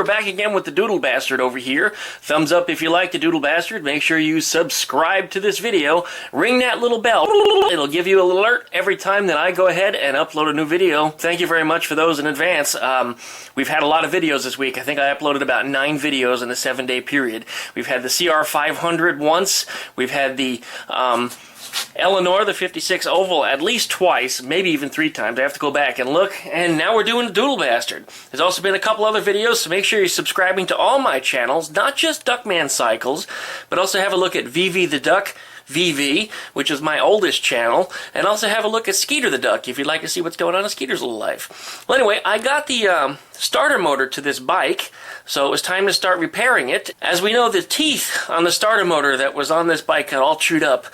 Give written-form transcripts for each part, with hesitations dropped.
we're back again with the DoodleBastard over here. Thumbs up if you like the DoodleBastard. Make sure you subscribe to this video. Ring that little bell. It'll give you an alert every time that I go ahead and upload a new video. Thank you very much for those in advance. We've had a lot of videos this week. I think I uploaded about 9 videos in a 7-day period. We've had the CR500 once. We've had the Eleanor, the 56 oval, at least twice, maybe even 3 times. I have to go back and look. And now we're doing the DoodleBastard. There's also been a couple other videos, so make sure you're subscribing to all my channels, not just Duckman Cycles, but also have a look at VV the Duck VV, which is my oldest channel, and also have a look at Skeeter the Duck if you'd like to see what's going on in Skeeter's little life. Well, anyway, I got the starter motor to this bike, so it was time to start repairing it. As we know, the teeth on the starter motor that was on this bike got all chewed up,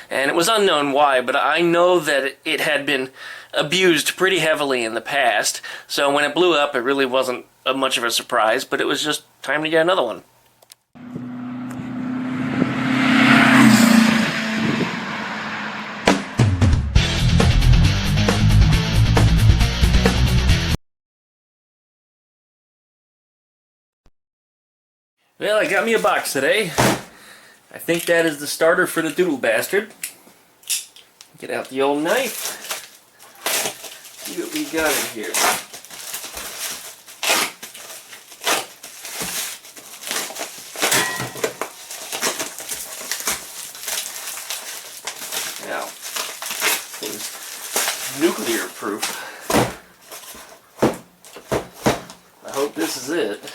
and it was unknown why, but I know that it had been abused pretty heavily in the past, so when it blew up, it really wasn't much of a surprise, but it was just time to get another one. Well, I got me a box today. I think that is the starter for the DoodleBastard. Get out the old knife. See what we got in here. Now, thing's nuclear proof. I hope this is it.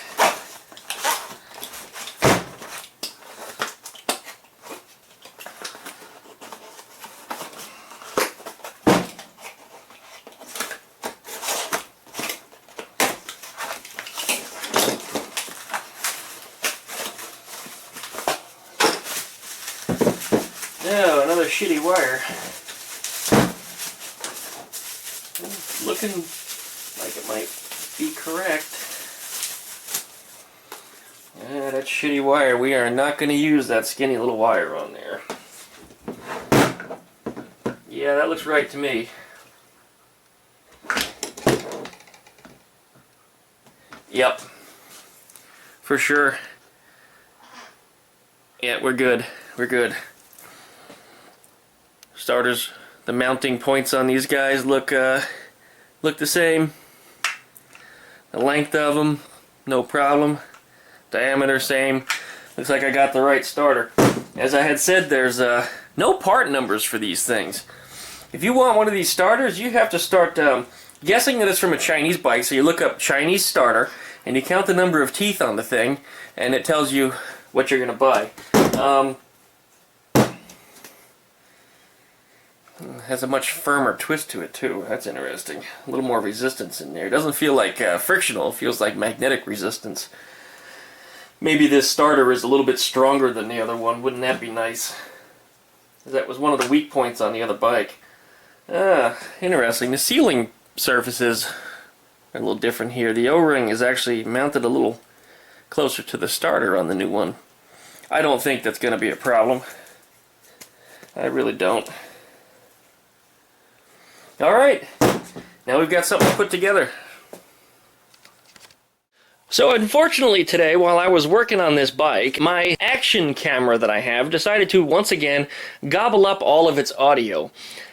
No, another shitty wire. Looking like it might be correct. Yeah, that shitty wire. We are not going to use that skinny little wire on there. Yeah, that looks right to me. Yep. For sure. Yeah, we're good. We're good. Starters, the mounting points on these guys look the same. The length of them, no problem. Diameter, same. Looks like I got the right starter. As I had said, there's no part numbers for these things. If you want one of these starters, you have to start guessing that it's from a Chinese bike. So you look up Chinese starter, and you count the number of teeth on the thing, and it tells you what you're going to buy. It has a much firmer twist to it too. That's interesting. A little more resistance in there. It doesn't feel like frictional. It feels like magnetic resistance. Maybe this starter is a little bit stronger than the other one. Wouldn't that be nice? That was one of the weak points on the other bike. Interesting. The sealing surfaces are a little different here. The O-ring is actually mounted a little closer to the starter on the new one. I don't think that's going to be a problem. I really don't. Alright, now we've got something to put together. So unfortunately today, while I was working on this bike, my action camera that I have decided to once again gobble up all of its audio.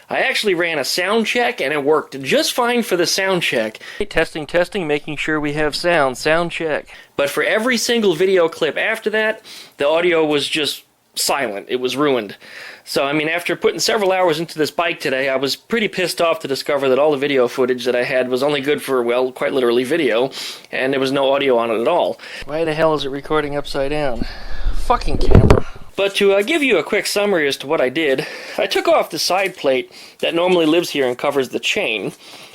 I actually ran a sound check and it worked just fine for the sound check. Testing, testing, making sure we have sound check. But for every single video clip after that, the audio was just silent. It was ruined. So, I mean, after putting several hours into this bike today, I was pretty pissed off to discover that all the video footage that I had was only good for, well, quite literally video, and there was no audio on it at all. Why the hell is it recording upside down? Fucking camera. But to give you a quick summary as to what I did, I took off the side plate that normally lives here and covers the chain.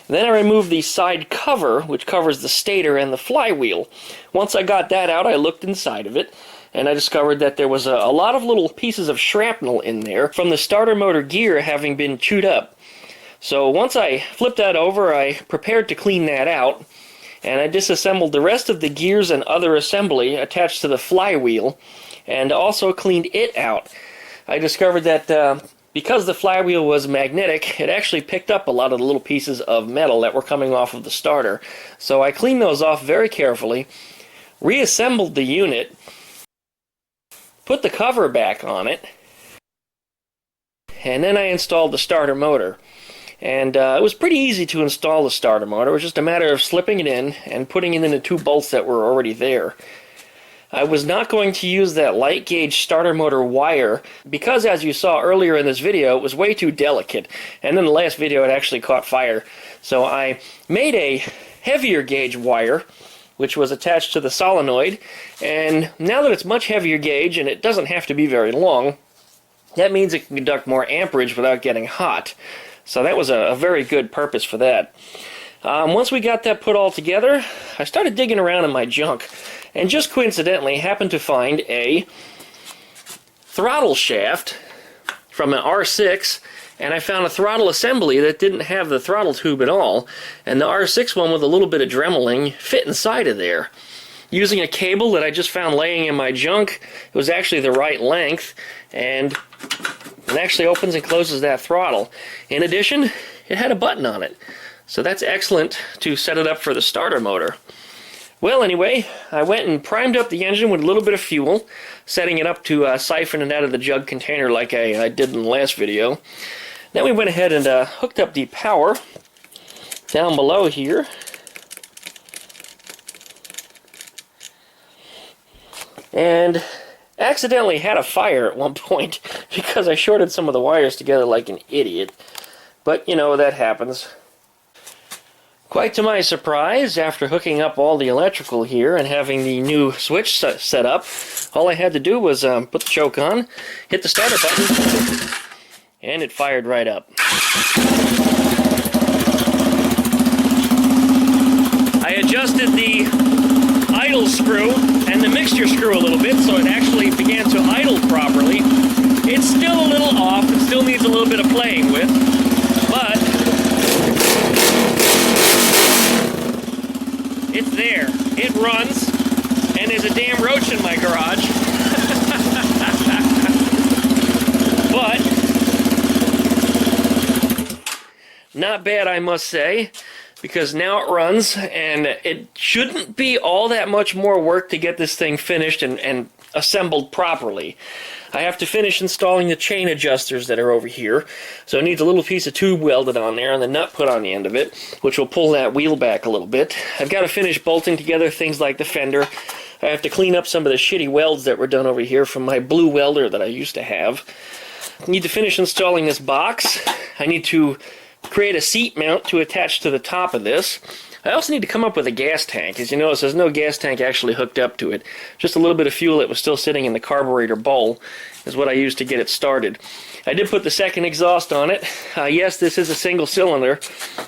Then I removed the side cover, which covers the stator and the flywheel. Once I got that out, I looked inside of it, and I discovered that there was a lot of little pieces of shrapnel in there from the starter motor gear having been chewed up. So once I flipped that over, I prepared to clean that out, and I disassembled the rest of the gears and other assembly attached to the flywheel, and also cleaned it out. I discovered that because the flywheel was magnetic, it actually picked up a lot of the little pieces of metal that were coming off of the starter. So I cleaned those off very carefully, reassembled the unit, put the cover back on it, and then I installed the starter motor. And it was pretty easy to install the starter motor. It was just a matter of slipping it in and putting it in the two bolts that were already there. I was not going to use that light gauge starter motor wire because, as you saw earlier in this video, it was way too delicate. And in the last video it actually caught fire. So I made a heavier gauge wire which was attached to the solenoid, and now that it's much heavier gauge and it doesn't have to be very long, that means it can conduct more amperage without getting hot. So that was a very good purpose for that. Once we got that put all together, I started digging around in my junk, and just coincidentally happened to find a throttle shaft from an R6, and I found a throttle assembly that didn't have the throttle tube at all, and the R6 one with a little bit of dremeling fit inside of there. Using a cable that I just found laying in my junk, it was actually the right length, and it actually opens and closes that throttle. In addition, it had a button on it, so that's excellent to set it up for the starter motor. Well, anyway, I went and primed up the engine with a little bit of fuel, setting it up to siphon it out of the jug container like I did in the last video. Then we went ahead and hooked up the power down below here. And accidentally had a fire at one point because I shorted some of the wires together like an idiot. But, you know, that happens. Quite to my surprise, after hooking up all the electrical here and having the new switch set up, all I had to do was put the choke on, hit the starter button, and it fired right up. I adjusted the idle screw and the mixture screw a little bit so it actually began to idle properly. It's still a little off, it still needs a little bit of playing with, but it's there. It runs, and there's a damn roach in my garage. But not bad, I must say, because now it runs, and it shouldn't be all that much more work to get this thing finished and assembled properly. I have to finish installing the chain adjusters that are over here, so it needs a little piece of tube welded on there and the nut put on the end of it, which will pull that wheel back a little bit. I've got to finish bolting together things like the fender. I have to clean up some of the shitty welds that were done over here from my blue welder that I used to have. I need to finish installing this box. I need to create a seat mount to attach to the top of this. I also need to come up with a gas tank. As you notice, there's no gas tank actually hooked up to it. Just a little bit of fuel that was still sitting in the carburetor bowl is what I used to get it started. I did put the second exhaust on it. Yes, this is a single cylinder,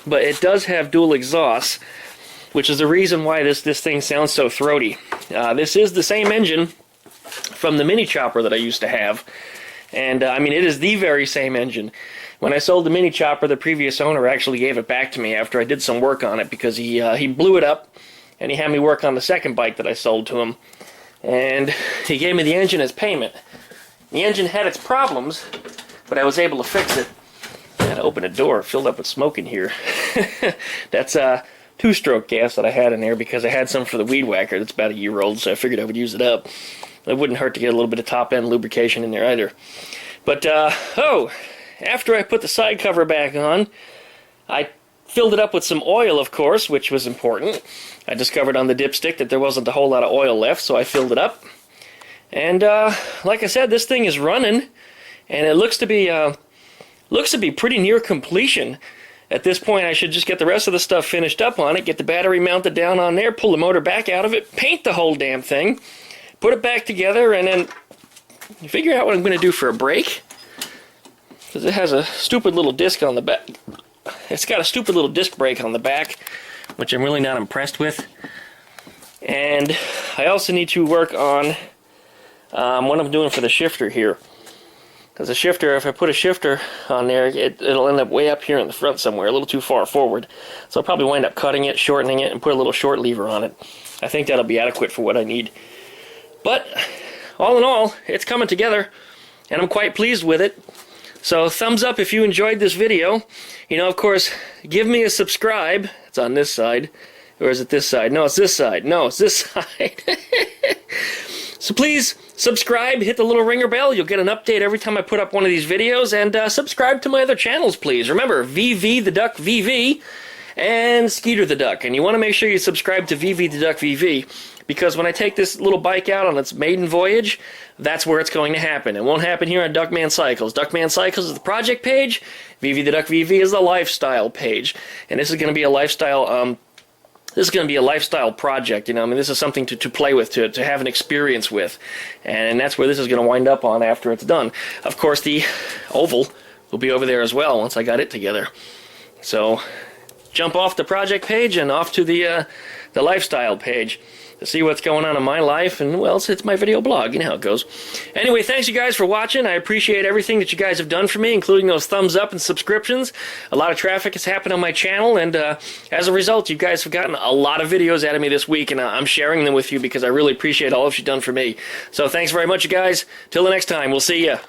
but it does have dual exhausts, which is the reason why this thing sounds so throaty. This is the same engine from the mini chopper that I used to have, and I mean, it is the very same engine. When I sold the mini chopper, the previous owner actually gave it back to me after I did some work on it because he blew it up and he had me work on the second bike that I sold to him. And he gave me the engine as payment. The engine had its problems, but I was able to fix it. I had to open a door filled up with smoke in here. That's two-stroke gas that I had in there because I had some for the weed whacker that's about a year old, so I figured I would use it up. It wouldn't hurt to get a little bit of top-end lubrication in there either. But, after I put the side cover back on, I filled it up with some oil, of course, which was important. I discovered on the dipstick that there wasn't a whole lot of oil left, so I filled it up. And like I said, this thing is running, and it looks to be pretty near completion. At this point, I should just get the rest of the stuff finished up on it, get the battery mounted down on there, pull the motor back out of it, paint the whole damn thing, put it back together, and then figure out what I'm going to do for a brake. Because it has a stupid little disc on the back. It's got a stupid little disc brake on the back, which I'm really not impressed with. And I also need to work on what I'm doing for the shifter here. Because the shifter, if I put a shifter on there, it'll end up way up here in the front somewhere, a little too far forward. So I'll probably wind up cutting it, shortening it, and put a little short lever on it. I think that'll be adequate for what I need. But all in all, it's coming together, and I'm quite pleased with it. So thumbs up if you enjoyed this video. You know, of course, give me a subscribe. It's on this side. Or is it this side? No, it's this side. No, it's this side. So please subscribe, hit the little ringer bell. You'll get an update every time I put up one of these videos. And subscribe to my other channels, please. Remember, VV the Duck VV and Skeeter the Duck. And you want to make sure you subscribe to VV the Duck VV, because when I take this little bike out on its maiden voyage, that's where it's going to happen. It won't happen here on Duckman Cycles. Duckman Cycles is the project page. VV the Duck VV is the lifestyle page. And this is going to be a lifestyle this is going to be a lifestyle project, you know. I mean, this is something to play with, to have an experience with. And that's where this is going to wind up on after it's done. Of course, the oval will be over there as well once I got it together. So jump off the project page and off to the lifestyle page to see what's going on in my life. And, well, it's my video blog. You know how it goes. Anyway, thanks you guys for watching. I appreciate everything that you guys have done for me, including those thumbs up and subscriptions. A lot of traffic has happened on my channel, and as a result, you guys have gotten a lot of videos out of me this week, and I'm sharing them with you because I really appreciate all that you've done for me. So thanks very much, you guys. Till the next time, we'll see ya.